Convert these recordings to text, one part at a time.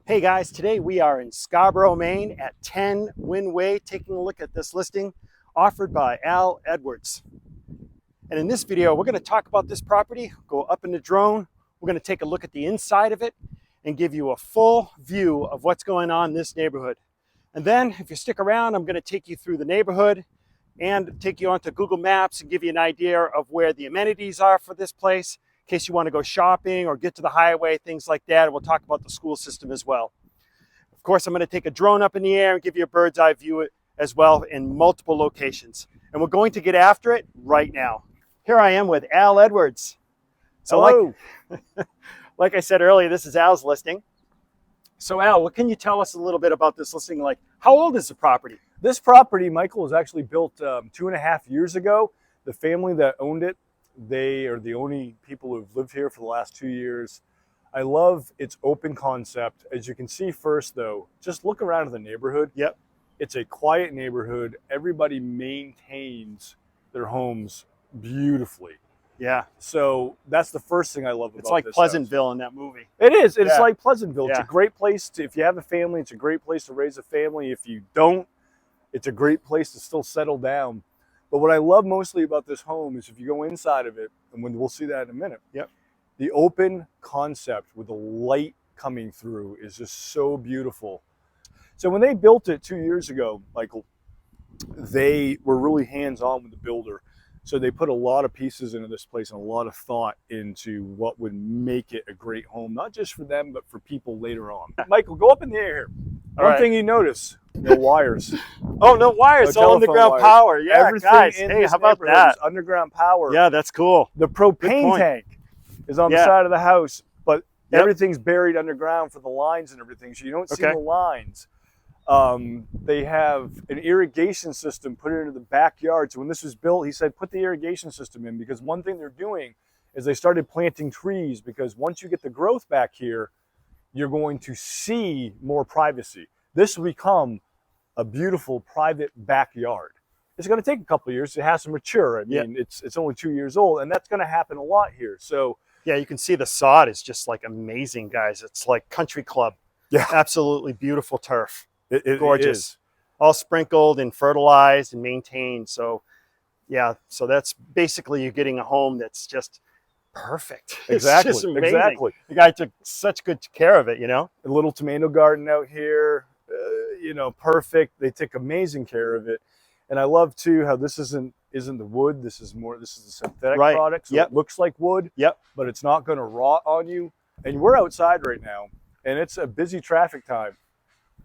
Hey guys, today we are in Scarborough, Maine at 10 Winn Way, taking a look at this listing offered by Al Edwards. And in this video, we're going to talk about this property, go up in the drone, we're going to take a look at the inside of it and give you a full view of what's going on in this neighborhood. And then if you stick around, I'm going to take you through the neighborhood and take you onto Google Maps and give you an idea of where the amenities are for this place, in case you want to go shopping or get to the highway, things like that. And we'll talk about the school system as well. Of course, I'm going to take a drone up in the air and give you a bird's eye view as well in multiple locations. And we're going to get after it right now. Here I am with Al Edwards. So Hello. like I said earlier, this is Al's listing. So Al, what can you tell us a little bit about this listing? Like, how old is the property? This property, Michael, was actually built 2.5 years ago. The family that owned it, they are the only people who've lived here for the last 2 years. I love its open concept. As you can see first, though, just look around the neighborhood. Yep. It's a quiet neighborhood. Everybody maintains their homes beautifully. Yeah. So that's the first thing I love about this. It's like Pleasantville in that movie. It is. It's Yeah. like Pleasantville. It's Yeah. a great place to, if you have a family, it's a great place to raise a family. If you don't, it's a great place to still settle down. But what I love mostly about this home is if you go inside of it, and we'll see that in a minute. Yep. The open concept with the light coming through is just so beautiful. So when they built it 2 years ago, Michael, they were really hands-on with the builder. So they put a lot of pieces into this place and a lot of thought into what would make it a great home, not just for them, but for people later on. Michael, go up in the air here. One thing you notice, no wires. Oh, no wires, No all underground wires. power. Yeah, Everything guys, in hey, this how about neighborhood that? is underground power. Yeah, that's cool. The propane tank is on the side of the house, but everything's buried underground for the lines and everything, so you don't see the lines. They have an irrigation system put into the backyard. So when this was built, he said, put the irrigation system in, because one thing they're doing is they started planting trees, because once you get the growth back here, you're going to see more privacy. This will become a beautiful private backyard. It's going to take a couple of years. It has to mature. I mean, it's only 2 years old, and that's going to happen a lot here. So yeah, you can see the sod is just like amazing, guys. It's like country club. Yeah, absolutely beautiful turf. Gorgeous. It is. All sprinkled and fertilized and maintained. So yeah, so that's basically you're getting a home that's just perfect. Exactly. It's just amazing. Exactly. The guy took such good care of it, you know. A little tomato garden out here, you know, perfect. They take amazing care of it. And I love too how this isn't the wood. This is a synthetic product. So it looks like wood. Yep. But it's not going to rot on you. And we're outside right now, and it's a busy traffic time.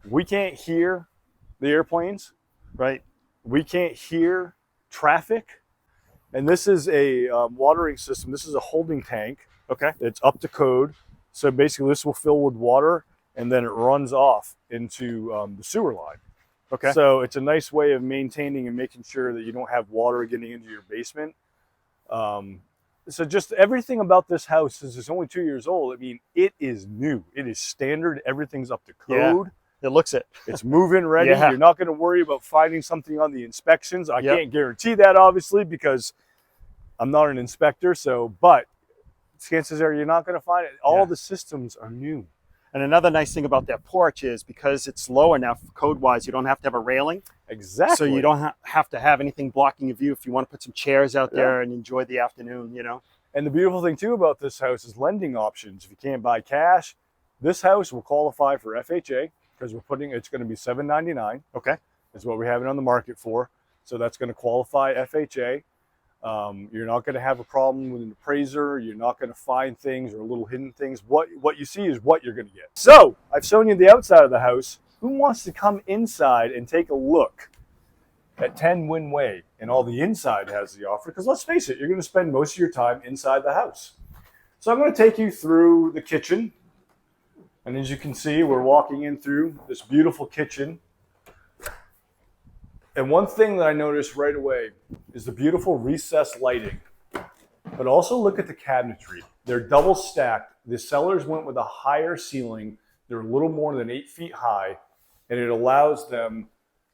We can't hear the airplanes. Right. We can't hear traffic. And this is a watering system. This is a holding tank. Okay. It's up to code. So basically this will fill with water, and then it runs off into the sewer line. Okay. So it's a nice way of maintaining and making sure that you don't have water getting into your basement. So just everything about this house, since it's only 2 years old, I mean, it is new. It is standard. Everything's up to code. Yeah, it looks it. It's move-in ready. You're not going to worry about finding something on the inspections. I can't guarantee that, obviously, because I'm not an inspector. So, but chances are you're not going to find it. All the systems are new. And another nice thing about that porch is because it's low enough code-wise, you don't have to have a railing. Exactly. So you don't have to have anything blocking your view if you want to put some chairs out there and enjoy the afternoon, you know. And the beautiful thing too about this house is lending options. If you can't buy cash, this house will qualify for FHA, because it's going to be $799. Okay. Is what we have it on the market for. So that's going to qualify FHA. You're not going to have a problem with an appraiser. You're not going to find things or little hidden things. What you see is what you're going to get. So I've shown you the outside of the house. Who wants to come inside and take a look at 10 Winn Way and all the inside has to offer? Because let's face it, you're going to spend most of your time inside the house. So I'm going to take you through the kitchen. And as you can see, we're walking in through this beautiful kitchen. And one thing that I noticed right away is the beautiful recessed lighting. But also look at the cabinetry. They're double stacked. The sellers went with a higher ceiling. They're a little more than 8 feet high, and it allows them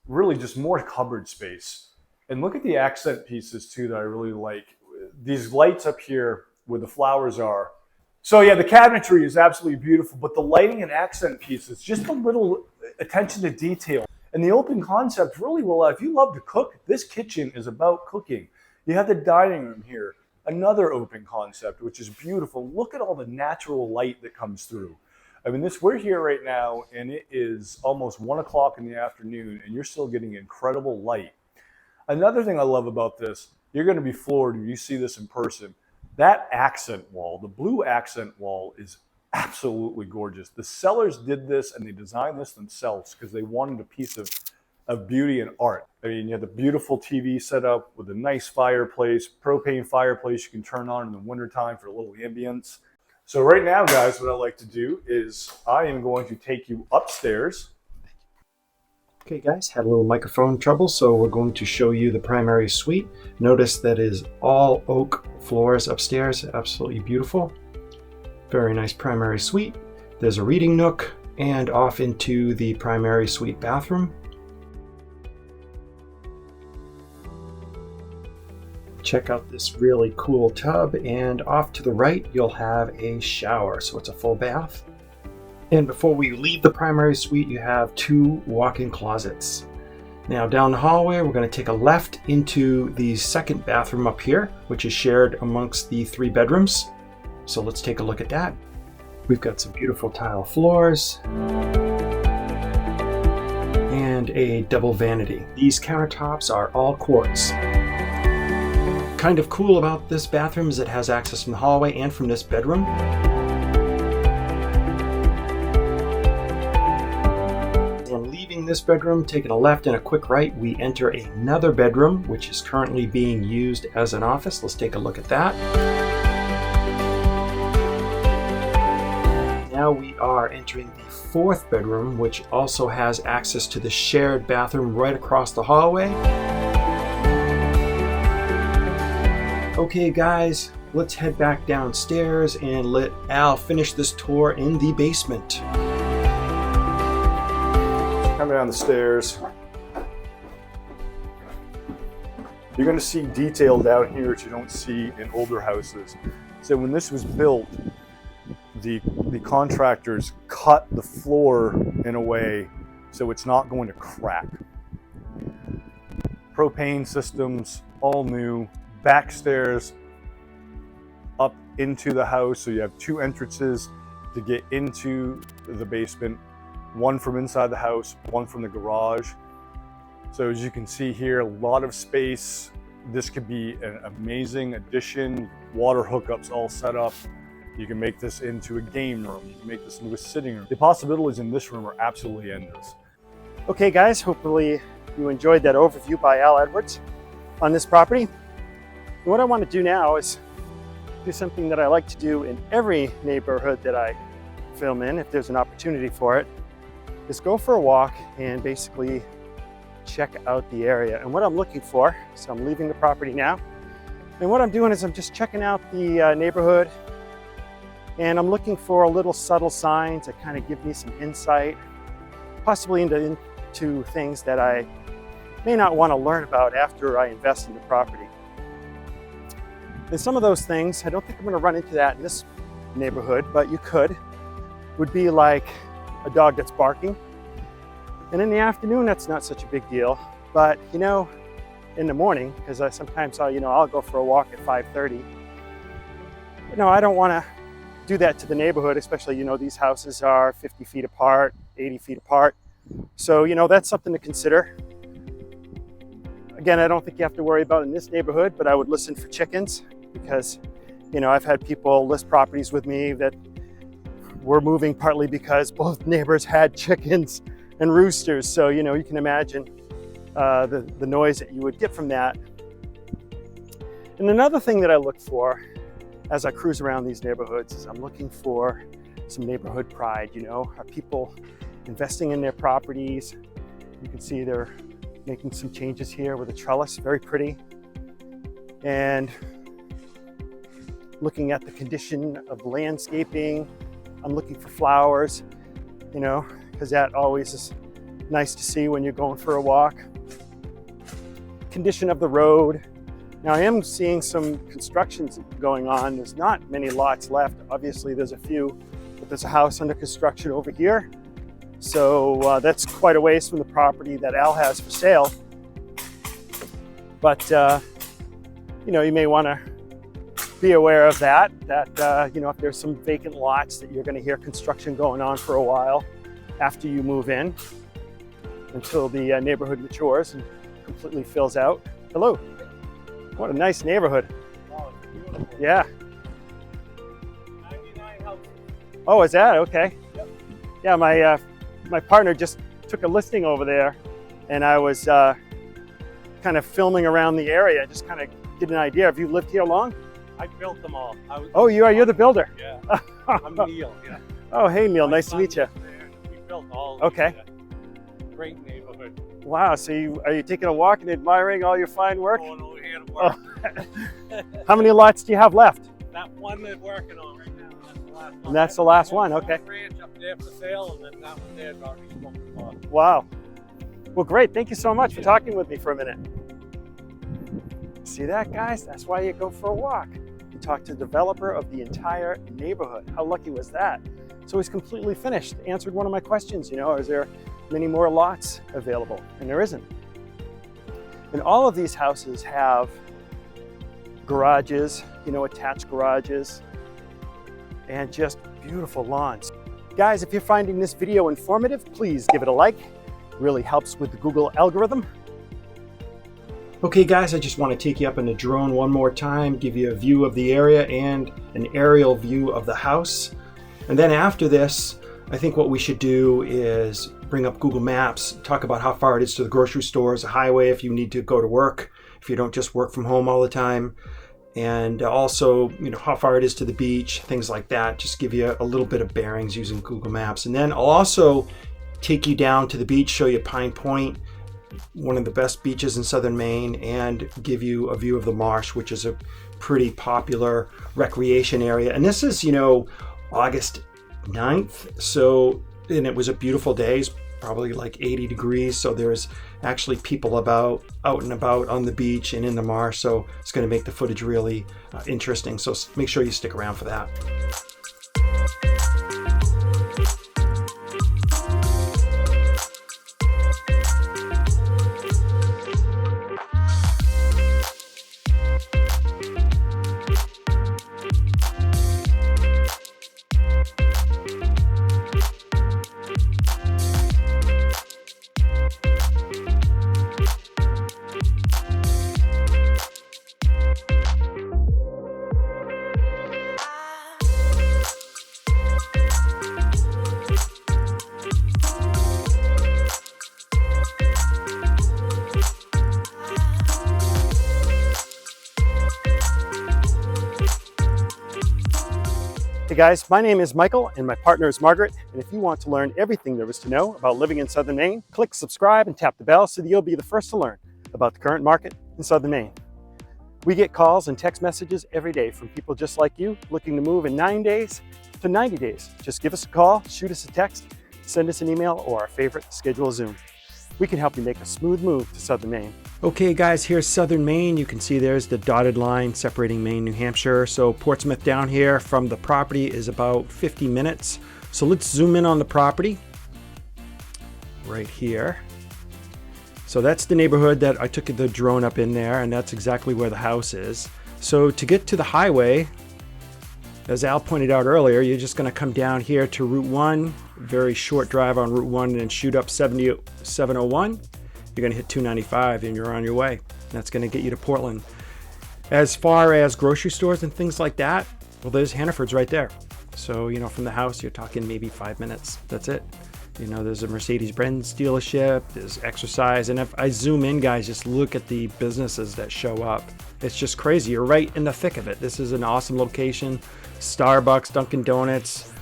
really just more cupboard space. And look at the accent pieces too that I really like. These lights up here where the flowers are, So yeah, the cabinetry is absolutely beautiful, but the lighting and accent pieces, just a little attention to detail. And the open concept really will, if you love to cook, this kitchen is about cooking. You have the dining room here, another open concept, which is beautiful. Look at all the natural light that comes through. I mean, we're here right now and it is almost 1 o'clock in the afternoon and you're still getting incredible light. Another thing I love about this, you're going to be floored when you see this in person. That accent wall, the blue accent wall, is absolutely gorgeous. The sellers did this and they designed this themselves because they wanted a piece of beauty and art. I mean, you have the beautiful TV set up with a nice fireplace, propane fireplace you can turn on in the wintertime for a little ambience. So right now, guys, what I like to do is I am going to take you upstairs. Okay guys, had a little microphone trouble, so we're going to show you the primary suite. Notice that is all oak floors upstairs, absolutely beautiful. Very nice primary suite. There's a reading nook and off into the primary suite bathroom. Check out this really cool tub, and off to the right you'll have a shower, so it's a full bath. And before we leave the primary suite, you have 2 walk-in closets. Now down the hallway, we're going to take a left into the second bathroom up here, which is shared amongst the 3 bedrooms. So let's take a look at that. We've got some beautiful tile floors and a double vanity. These countertops are all quartz. Kind of cool about this bathroom is it has access from the hallway and from this bedroom. And leaving this bedroom, taking a left and a quick right, we enter another bedroom, which is currently being used as an office. Let's take a look at that. Now we are entering the 4th bedroom, which also has access to the shared bathroom right across the hallway. Okay guys, let's head back downstairs and let Al finish this tour in the basement. Coming down the stairs, you're going to see detail down here that you don't see in older houses. So when this was built, the contractors cut the floor in a way so it's not going to crack. Propane systems, all new. Back stairs up into the house, so you have 2 entrances to get into the basement, one from inside the house, one from the garage. So as you can see here, a lot of space. This could be an amazing addition. Water hookups all set up. You can make this into a game room. You can make this into a sitting room. The possibilities in this room are absolutely endless. Okay guys, hopefully you enjoyed that overview by Al Edwards on this property. And what I want to do now is do something that I like to do in every neighborhood that I film in, if there's an opportunity for it, is go for a walk and basically check out the area. And what I'm looking for, so I'm leaving the property now, and what I'm doing is I'm just checking out the neighborhood, and I'm looking for little subtle signs that kind of give me some insight, possibly into things that I may not want to learn about after I invest in the property. And some of those things, I don't think I'm going to run into that in this neighborhood, but you could, would be like a dog that's barking. And in the afternoon, that's not such a big deal. But you know, in the morning, because sometimes I'll go for a walk at 5:30. I don't want to do that to the neighborhood, especially, these houses are 50 feet apart, 80 feet apart. So, that's something to consider. Again, I don't think you have to worry about in this neighborhood, but I would listen for chickens because, I've had people list properties with me that were moving partly because both neighbors had chickens and roosters. So, you can imagine the noise that you would get from that. And another thing that I look for as I cruise around these neighborhoods is I'm looking for some neighborhood pride. Are people investing in their properties? You can see they're making some changes here with a trellis, very pretty. And looking at the condition of landscaping, I'm looking for flowers, because that always is nice to see when you're going for a walk. Condition of the road, Now I am seeing some construction going on. There's not many lots left. Obviously there's a few, but there's a house under construction over here. So that's quite a ways from the property that Al has for sale. But you know, you may want to be aware of that, you know, if there's some vacant lots that you're going to hear construction going on for a while after you move in, until the neighborhood matures and completely fills out. Hello. What a nice neighborhood. Wow, it's beautiful. Yeah. 99 houses. Oh, is that okay? Yep. Yeah, my partner just took a listing over there, and I was kind of filming around the area, just kind of get an idea. Have you lived here long? I built them all. Oh, you're the builder. Yeah. I'm Neil. Yeah. Oh, hey Neil, nice to meet you. We built all. Okay. Great neighborhood. Wow. So are you taking a walk and admiring all your fine work? Going over here to work. Oh. How many lots do you have left? That one they're working on right now. That's the last one. And that's the last one. Okay. Ranch up there for sale, and then that one there's already spoken for. Wow. Well, great. Thank you so much for talking with me for a minute. See that, guys? That's why you go for a walk. You talk to the developer of the entire neighborhood. How lucky was that? So he's completely finished. Answered one of my questions, you know, is there many more lots available? And there isn't. And all of these houses have garages, you know, attached garages, and just beautiful lawns. Guys, if you're finding this video informative, please give it a like. It really helps with the Google algorithm. Okay guys, I just want to take you up in the drone one more time, give you a view of the area and an aerial view of the house. And then after this, I think what we should do is bring up Google Maps, talk about how far it is to the grocery stores, a highway if you need to go to work, if you don't just work from home all the time. And also, you know, how far it is to the beach, things like that. Just give you a little bit of bearings using Google Maps. And then I'll also take you down to the beach, show you Pine Point, one of the best beaches in southern Maine, and give you a view of the Marsh, which is a pretty popular recreation area. And this is, you know, August 9th. So, and it was a beautiful day, probably like 80 degrees. So there's actually people out and about on the beach and in the marsh. So it's going to make the footage really interesting. So make sure you stick around for that. Hey guys, my name is Michael and my partner is Margaret. And if you want to learn everything there is to know about living in southern Maine, click subscribe and tap the bell so that you'll be the first to learn about the current market in southern Maine. We get calls and text messages every day from people just like you looking to move in 9 days to 90 days. Just give us a call, shoot us a text, send us an email, or our favorite, schedule a Zoom. We can help you make a smooth move to southern Maine. Okay guys, here's southern Maine. You can see there's the dotted line separating Maine, New Hampshire. So Portsmouth down here from the property is about 50 minutes. So let's zoom in on the property right here. So that's the neighborhood that I took the drone up in there, and that's exactly where the house is. So to get to the highway, as Al pointed out earlier, you're just going to come down here to Route 1, very short drive on Route 1, and then shoot up 701. You're going to hit 295 and you're on your way. That's going to get you to Portland. As far as grocery stores and things like that, well, there's Hannaford's right there. So, you know, from the house, you're talking maybe 5 minutes. That's it. You know, there's a Mercedes-Benz dealership, there's exercise. And if I zoom in, guys, just look at the businesses that show up. It's just crazy. You're right in the thick of it. This is an awesome location. Starbucks, Dunkin' Donuts,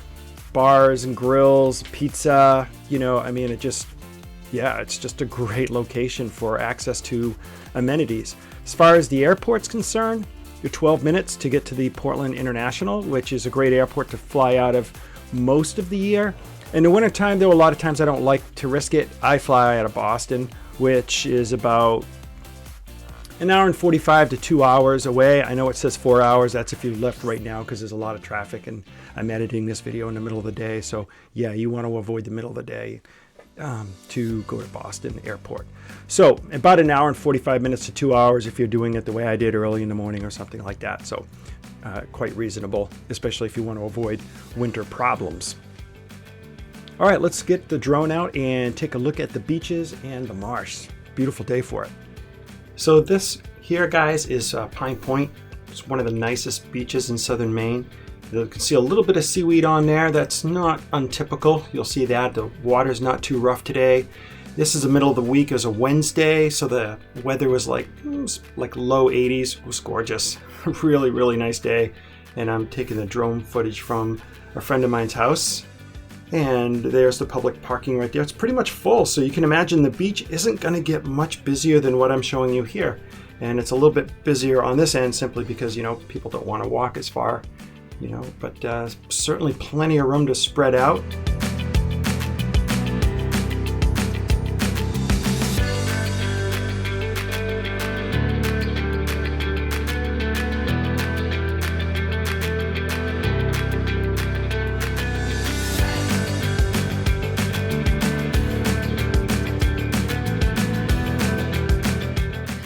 bars and grills, pizza, you know, I mean, it's just a great location for access to amenities. As far as the airport's concerned, you're 12 minutes to get to the Portland International, which is a great airport to fly out of most of the year. In the wintertime, though, a lot of times I don't like to risk it. I fly out of Boston, which is about an hour and 45 to 2 hours away. I know it says 4 hours. That's if you left right now because there's a lot of traffic and I'm editing this video in the middle of the day. So yeah, you want to avoid the middle of the day to go to Boston Airport. So about an hour and 45 minutes to 2 hours if you're doing it the way I did early in the morning or something like that. So quite reasonable, especially if you want to avoid winter problems. All right, let's get the drone out and take a look at the beaches and the marsh. Beautiful day for it. So this here, guys, is Pine Point. It's one of the nicest beaches in southern Maine. You can see a little bit of seaweed on there. That's not untypical. You'll see that. The water's not too rough today. This is the middle of the week. It was a Wednesday, so the weather was like low 80s. It was gorgeous. Really, really nice day. And I'm taking the drone footage from a friend of mine's house. And there's the public parking right there. It's pretty much full, so you can imagine the beach isn't going to get much busier than what I'm showing you here. And it's a little bit busier on this end simply because, you know, people don't want to walk as far, you know, but certainly plenty of room to spread out.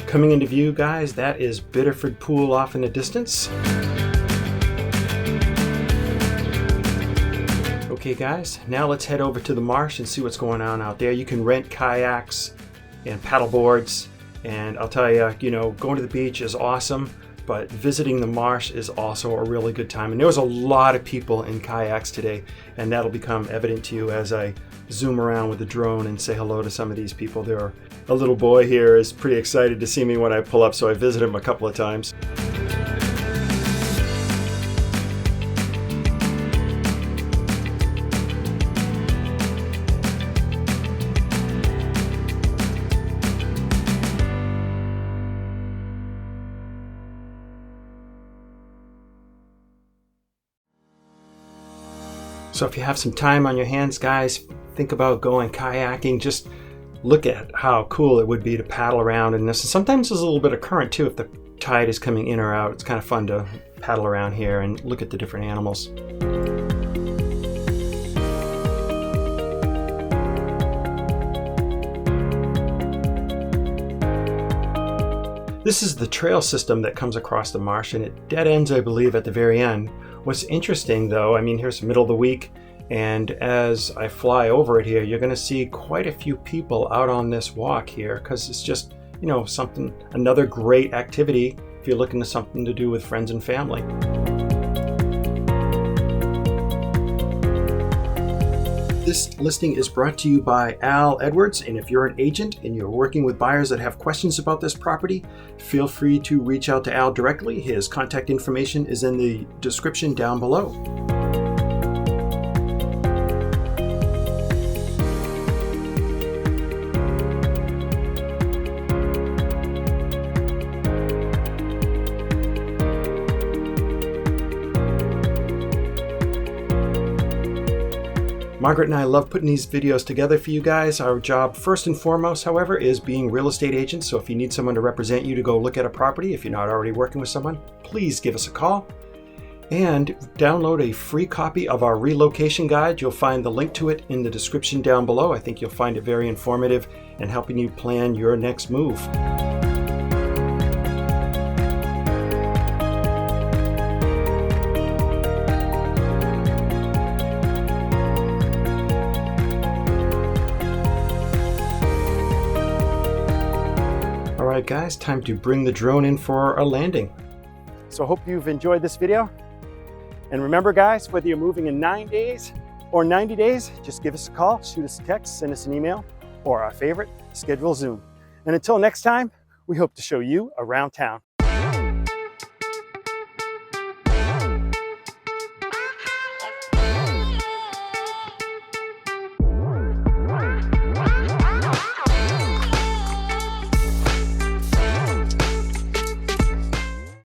Coming into view, guys, that is Biddeford Pool off in the distance. Okay, guys, now let's head over to the marsh and see what's going on out there. You can rent kayaks and paddle boards, and I'll tell you, you know, going to the beach is awesome, but visiting the marsh is also a really good time. And there was a lot of people in kayaks today, and that'll become evident to you as I zoom around with the drone and say hello to some of these people. A little boy here is pretty excited to see me when I pull up, so I visit him a couple of times. So if you have some time on your hands, guys, think about going kayaking. Just look at how cool it would be to paddle around in this. And sometimes there's a little bit of current too if the tide is coming in or out. It's kind of fun to paddle around here and look at the different animals. This is the trail system that comes across the marsh, and it dead ends, I believe, at the very end. What's interesting though, I mean, here's the middle of the week, and as I fly over it here, you're going to see quite a few people out on this walk here because it's just, you know, another great activity if you're looking for something to do with friends and family. This listing is brought to you by Al Edwards, and if you're an agent and you're working with buyers that have questions about this property, feel free to reach out to Al directly. His contact information is in the description down below. Margaret and I love putting these videos together for you guys. Our job, first and foremost, however, is being real estate agents. So if you need someone to represent you to go look at a property, if you're not already working with someone, please give us a call. And download a free copy of our relocation guide. You'll find the link to it in the description down below. I think you'll find it very informative and helping you plan your next move. Alright guys, time to bring the drone in for a landing. So I hope you've enjoyed this video. And remember guys, whether you're moving in 9 days or 90 days, just give us a call, shoot us a text, send us an email, or our favorite, schedule a Zoom. And until next time, we hope to show you around town.